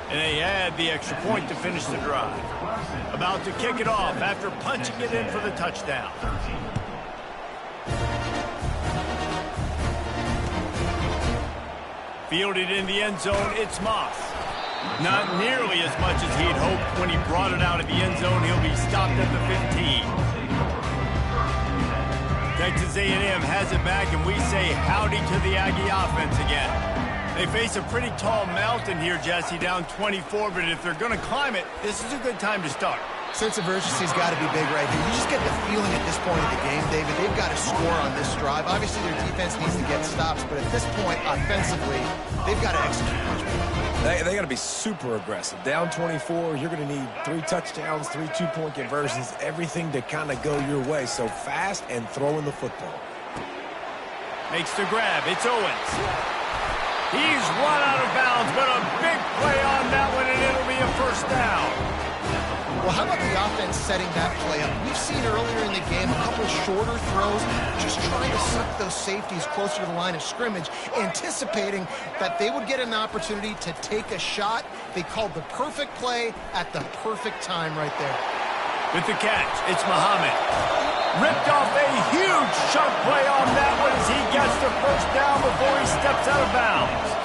And they add the extra point to finish the drive. About to kick it off after punching it in for the touchdown. Fielded in the end zone, it's Moss. Not nearly as much as he'd hoped when he brought it out of the end zone. He'll be stopped at the 15. Texas A&M has it back, and we say howdy to the Aggie offense again. They face a pretty tall mountain here, Jesse, down 24, but if they're going to climb it, this is a good time to start. Sense of urgency's got to be big right here. You just get the feeling at this point of the game, David, they've got to score on this drive. Obviously, their defense needs to get stops, but at this point, offensively, they've got to execute much better. They got to be super aggressive. Down 24, you're going to need 3 touchdowns, 3 two-point conversions, everything to kind of go your way. So fast and throwing the football. Makes the grab. It's Owens. He's run out of bounds, but a big play on that one, and it'll be a first down. Well, how about the offense setting that play up? We've seen earlier in the game a couple shorter throws, just trying to suck those safeties closer to the line of scrimmage, anticipating that they would get an opportunity to take a shot. They called the perfect play at the perfect time right there. With the catch, it's Muhammad. Ripped off a huge chunk play on that one as he gets the first down before he steps out of bounds.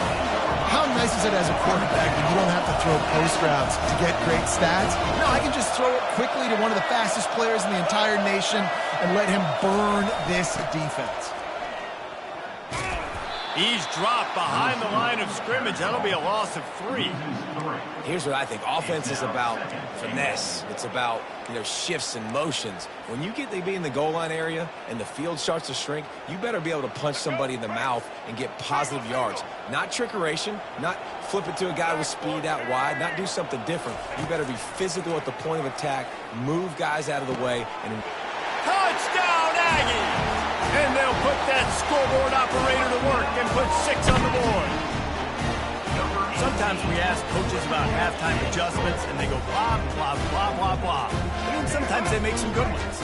How nice is it as a quarterback when you don't have to throw post routes to get great stats? No, I can just throw it quickly to one of the fastest players in the entire nation and let him burn this defense. He's dropped behind the line of scrimmage. That'll be a loss of 3. Here's what I think. Offense is about finesse. It's about, shifts and motions. When you get to be in the goal line area and the field starts to shrink, you better be able to punch somebody in the mouth and get positive yards. Not trickeration, not flip it to a guy with speed out wide, not do something different. You better be physical at the point of attack, move guys out of the way, and touchdown, Aggies! And they'll put that scoreboard operator to work and put 6 on the board. Sometimes we ask coaches about halftime adjustments, and they go blah, blah, blah, blah, blah. I mean, sometimes they make some good ones.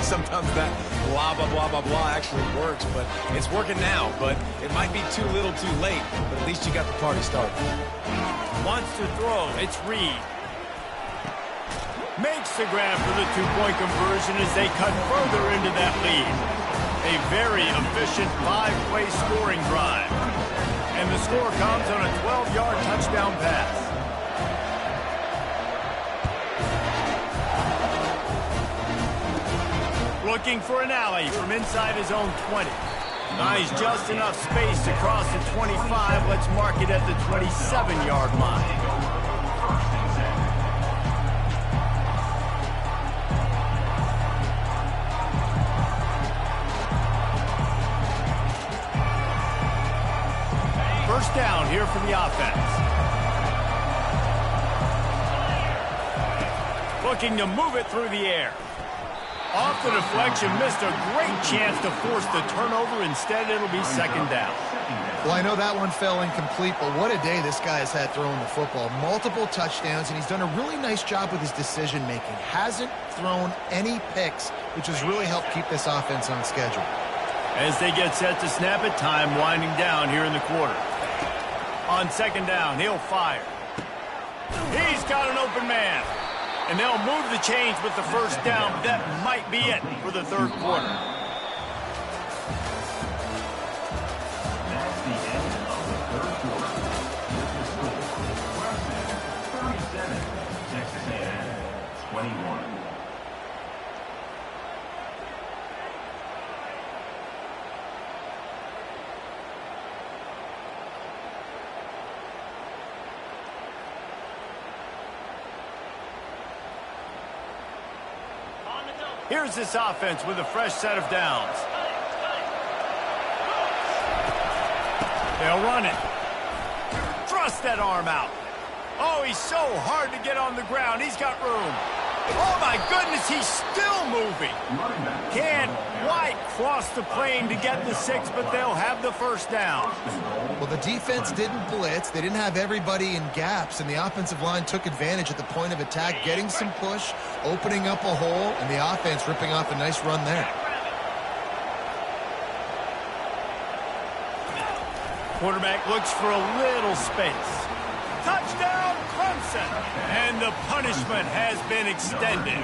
Sometimes that blah, blah, blah, blah, blah actually works, but it's working now. But it might be too little too late, but at least you got the party started. Wants to throw. It's Reed. Makes the grab for the 2-point conversion as they cut further into that lead. A very efficient 5-play scoring drive. And the score comes on a 12-yard touchdown pass. Looking for an alley from inside his own 20. Nice, just enough space to cross the 25. Let's mark it at the 27-yard line. First down here for the offense. Looking to move it through the air. Off the deflection, missed a great chance to force the turnover. Instead, it'll be second down. Well, I know that one fell incomplete, but what a day this guy has had throwing the football. Multiple touchdowns, and he's done a really nice job with his decision-making. Hasn't thrown any picks, which has really helped keep this offense on schedule. As they get set to snap it, time winding down here in the quarter. On second down, he'll fire. He's got an open man. And they'll move the chains with the first down. That might be it for the third quarter. Here's this offense with a fresh set of downs. They'll run it. Thrust that arm out. Oh, he's so hard to get on the ground. He's got room. Oh, my goodness, he's still moving. Can't quite cross the plane to get the 6, but they'll have the first down. Well, the defense didn't blitz. They didn't have everybody in gaps, and the offensive line took advantage at the point of attack, getting some push, opening up a hole, and the offense ripping off a nice run there. Quarterback looks for a little space. Touchdown, Clemson! And the punishment has been extended.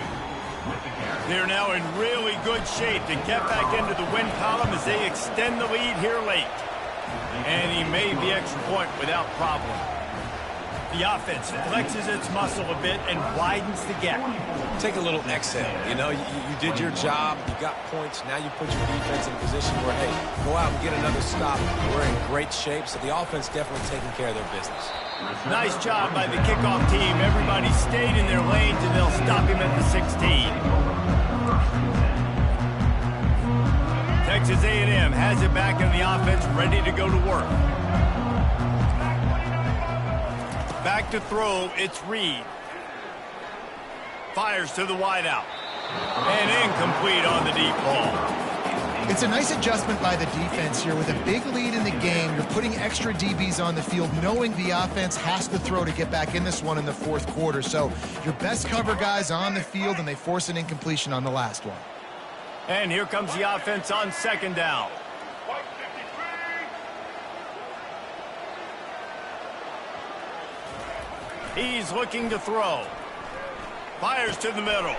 They're now in really good shape to get back into the win column as they extend the lead here late. And he made the extra point without problem. The offense flexes its muscle a bit and widens the gap. Take a little exhale. You know, you did your job. You got points. Now you put your defense in a position where, hey, go out and get another stop. We're in great shape, so the offense definitely taking care of their business. Nice job by the kickoff team. Everybody stayed in their lanes, and they'll stop him at the 16. Texas A&M has it back in the offense, ready to go to work. Back to throw, it's Reed. Fires to the wideout. And incomplete on the deep ball. It's a nice adjustment by the defense here. With a big lead in the game, you're putting extra DBs on the field, knowing the offense has to throw to get back in this one in the fourth quarter. So your best cover guys on the field, and they force an incompletion on the last one. And here comes the offense on second down. He's looking to throw. Fires to the middle.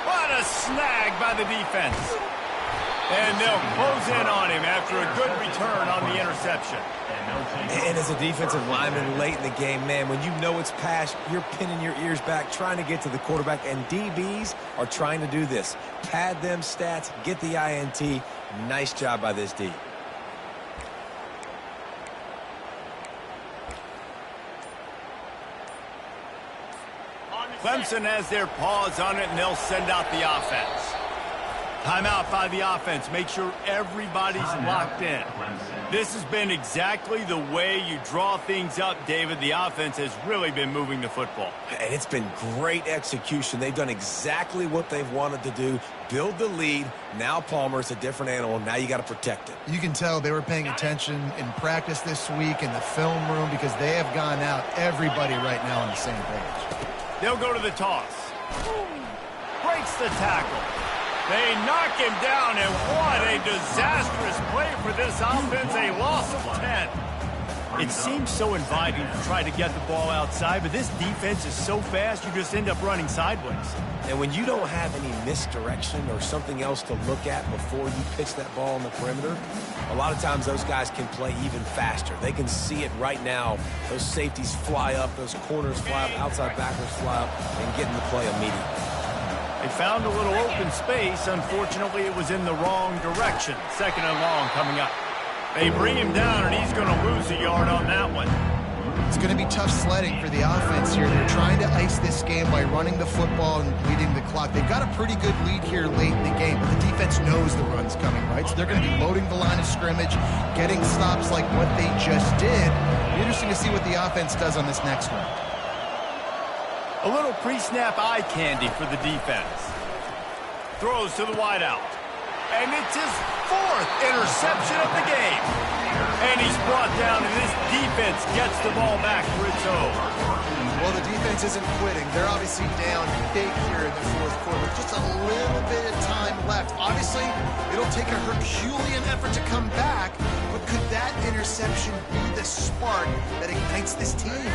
What a snag by the defense. And they'll close in on him after a good return on the interception. And as a defensive lineman late in the game, man, when you know it's past, you're pinning your ears back, trying to get to the quarterback, and DBs are trying to do this. Pad them stats, get the INT. Nice job by this D. Clemson has their paws on it, and they'll send out the offense. Timeout by the offense. Make sure everybody's locked in. This has been exactly the way you draw things up, David. The offense has really been moving the football. And it's been great execution. They've done exactly what they've wanted to do. Build the lead. Now Palmer's a different animal. Now you got to protect it. You can tell they were paying attention in practice this week in the film room, because they have gone out, everybody right now on the same page. They'll go to the toss. Breaks the tackle. They knock him down, and what a disastrous play for this offense. A loss of 10. It seems so inviting to try to get the ball outside, but this defense is so fast, you just end up running sideways. And when you don't have any misdirection or something else to look at before you pitch that ball on the perimeter, a lot of times those guys can play even faster. They can see it right now. Those safeties fly up, those corners fly up, outside backers fly up, and get in the play immediately. They found a little open space. Unfortunately, it was in the wrong direction. Second and long coming up. They bring him down, and he's going to lose a yard on that one. It's going to be tough sledding for the offense here. They're trying to ice this game by running the football and bleeding the clock. They've got a pretty good lead here late in the game, but the defense knows the run's coming, right? So they're going to be loading the line of scrimmage, getting stops like what they just did. It'll be interesting to see what the offense does on this next one. A little pre-snap eye candy for the defense. Throws to the wideout. And it's his fourth interception of the game. And he's brought down, and this defense gets the ball back for its own. Well, the defense isn't quitting. They're obviously down big here in the fourth quarter. Just a little bit of time left. Obviously, it'll take a Herculean effort to come back, but could that interception be the spark that ignites this team?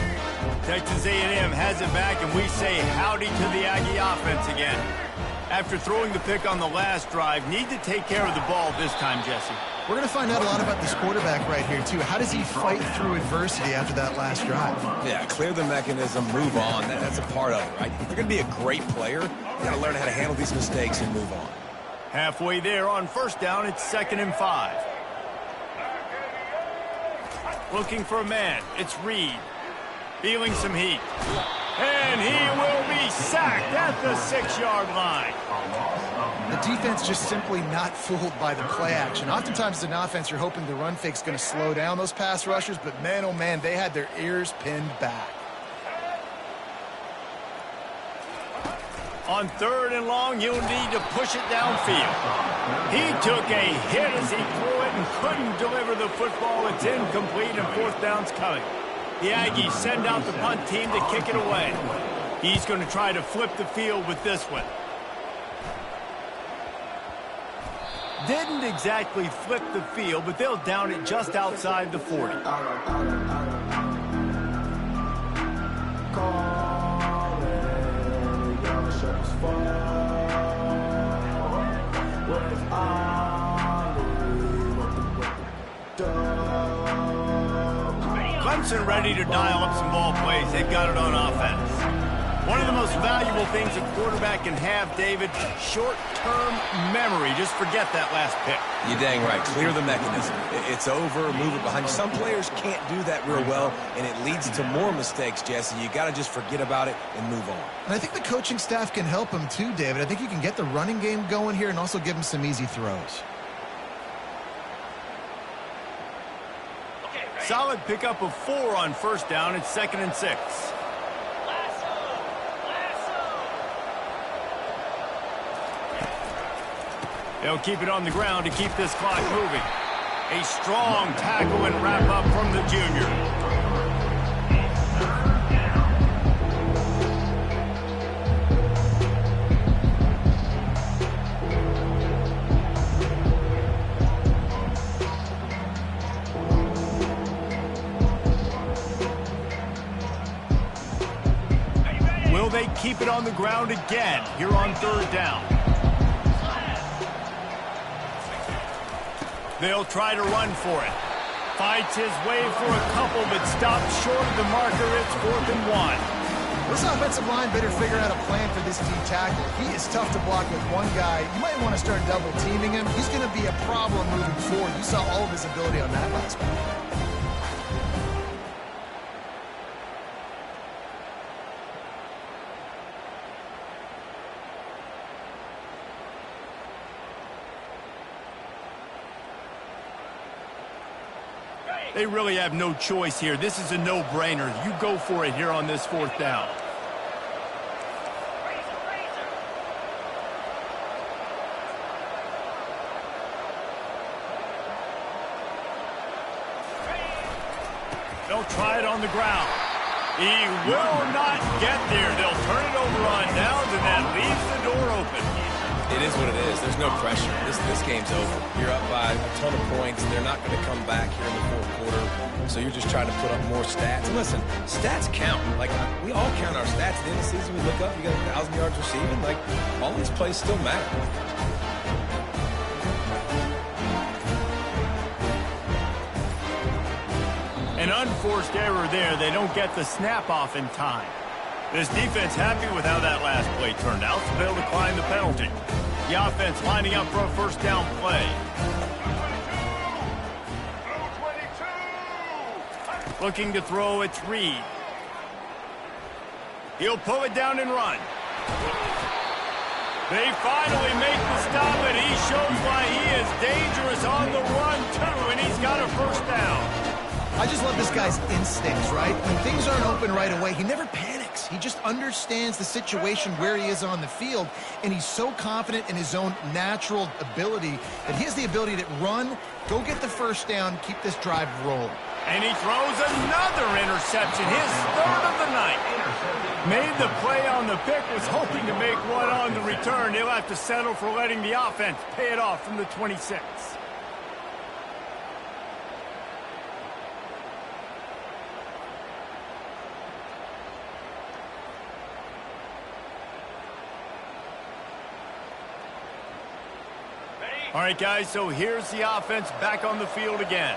Texas A&M has it back, and we say howdy to the Aggie offense again. After throwing the pick on the last drive, need to take care of the ball this time, Jesse. We're going to find out a lot about this quarterback right here, too. How does he fight through adversity after that last drive? Yeah, clear the mechanism, move on. That's a part of it, right? If you're going to be a great player, you got to learn how to handle these mistakes and move on. Halfway there on first down, it's 2nd and 5. Looking for a man, it's Reed. Feeling some heat. And he will be sacked at the 6-yard line. The defense just simply not fooled by the play action. Oftentimes as an offense, you're hoping the run fake's going to slow down those pass rushers, but man, oh man, they had their ears pinned back. On 3rd and long, you'll need to push it downfield. He took a hit as he threw it and couldn't deliver the football. It's incomplete and 4th down's coming. The Aggies send out the punt team to kick it away. He's going to try to flip the field with this one. Didn't exactly flip the field, but they'll down it just outside the 40. Clemson ready to dial up some ball plays. They've got it on offense. One of the most valuable things a quarterback can have, David, short-term memory. Just forget that last pick. You're dang right. Clear the mechanism. It's over, move it behind you. Some players can't do that real well, and it leads to more mistakes, Jesse. You got to just forget about it and move on. And I think the coaching staff can help him too, David. I think you can get the running game going here and also give him some easy throws. Solid pickup of 4 on 1st down. It's 2nd and 6. They'll keep it on the ground to keep this clock moving. A strong tackle and wrap up from the junior. Will they keep it on the ground again here on 3rd down? They'll try to run for it. Fights his way for a couple, but stops short of the marker. It's 4th and 1. This offensive line better figure out a plan for this D tackle. He is tough to block with one guy. You might want to start double teaming him. He's going to be a problem moving forward. You saw all of his ability on that last play. They really have no choice here. This is a no-brainer. You go for it here on this 4th down. They'll try it on the ground. He will not get there. They'll turn it over on downs, and that leaves the door open. It is what it is. There's no pressure. This game's over. You're up by a ton of points. They're not going to come back here in the 4th quarter. So you're just trying to put up more stats. And listen, stats count. Like, we all count our stats. At the end of the season, we look up, you got 1,000 yards receiving. Like, all these plays still matter. An unforced error there. They don't get the snap off in time. This defense happy with how that last play turned out, so they'll decline the penalty. The offense lining up for a 1st down play. Looking to throw, it's Reed. He'll pull it down and run. They finally make the stop, and he shows why he is dangerous on the run, too, and he's got a 1st down. I just love this guy's instincts, right? When things aren't open right away, he never panics. He just understands the situation where he is on the field, and he's so confident in his own natural ability that he has the ability to run, go get the 1st down, keep this drive rolling. And he throws another interception, his 3rd of the night. Made the play on the pick, was hoping to make one on the return. He'll have to settle for letting the offense pay it off from the 26. All right, guys, so here's the offense back on the field again.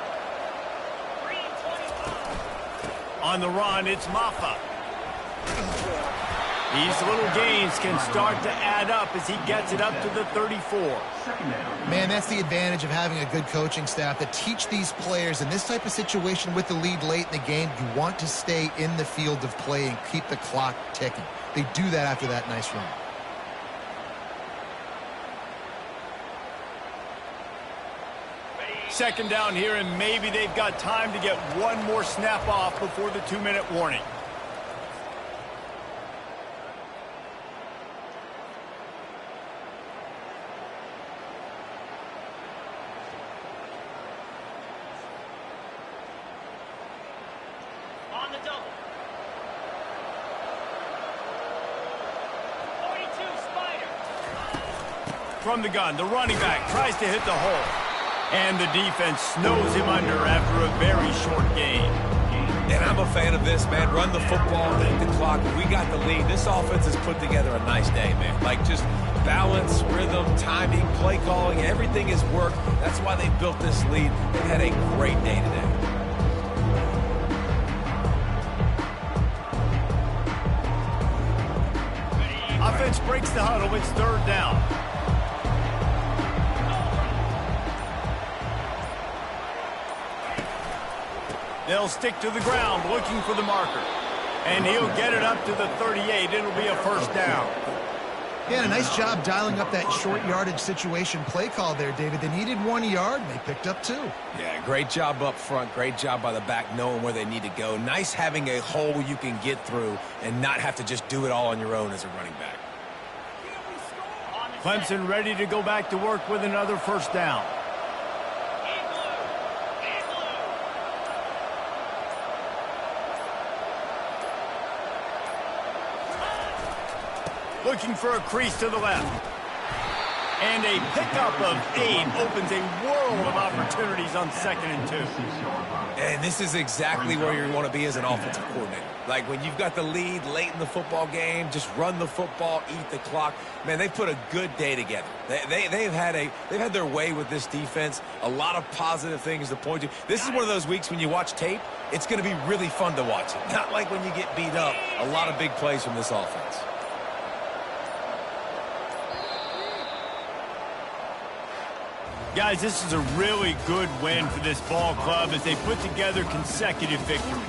On the run, it's Maffa. These little gains can start to add up as he gets it up to the 34. Man, that's the advantage of having a good coaching staff that teach these players in this type of situation with the lead late in the game. You want to stay in the field of play and keep the clock ticking. They do that after that nice run. Second down here, and maybe they've got time to get one more snap off before the 2-minute warning. On the double. 42 Spider. From the gun, the running back tries to hit the hole. And the defense snows him under after a very short game. And I'm a fan of this, man. Run the football, eat the clock. We got the lead. This offense has put together a nice day, man. Like just balance, rhythm, timing, play calling, everything has worked. That's why they built this lead. They've had a great day today. Offense breaks the huddle. It's third down. They'll stick to the ground looking for the marker. And he'll get it up to the 38. It'll be a first down. Yeah, a nice job dialing up that short yardage situation play call there, David. They needed 1 yard, and they picked up 2. Yeah, great job up front. Great job by the back knowing where they need to go. Nice having a hole you can get through and not have to just do it all on your own as a running back. Clemson ready to go back to work with another first down. Looking for a crease to the left. And a pickup of 8 opens a world of opportunities on 2nd and 2. And this is exactly where you want to be as an offensive coordinator. Like when you've got the lead late in the football game, just run the football, eat the clock. Man, they put a good day together. They've had their way with this defense. A lot of positive things to point to. This is one of those weeks when you watch tape, it's going to be really fun to watch it. Not like when you get beat up. A lot of big plays from this offense. Guys, this is a really good win for this ball club as they put together consecutive victories.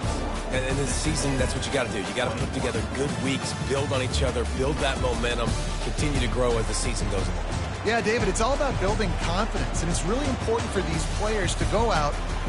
And in this season, that's what you got to do. You got to put together good weeks, build on each other, build that momentum, continue to grow as the season goes along. Yeah, David, it's all about building confidence, and it's really important for these players to go out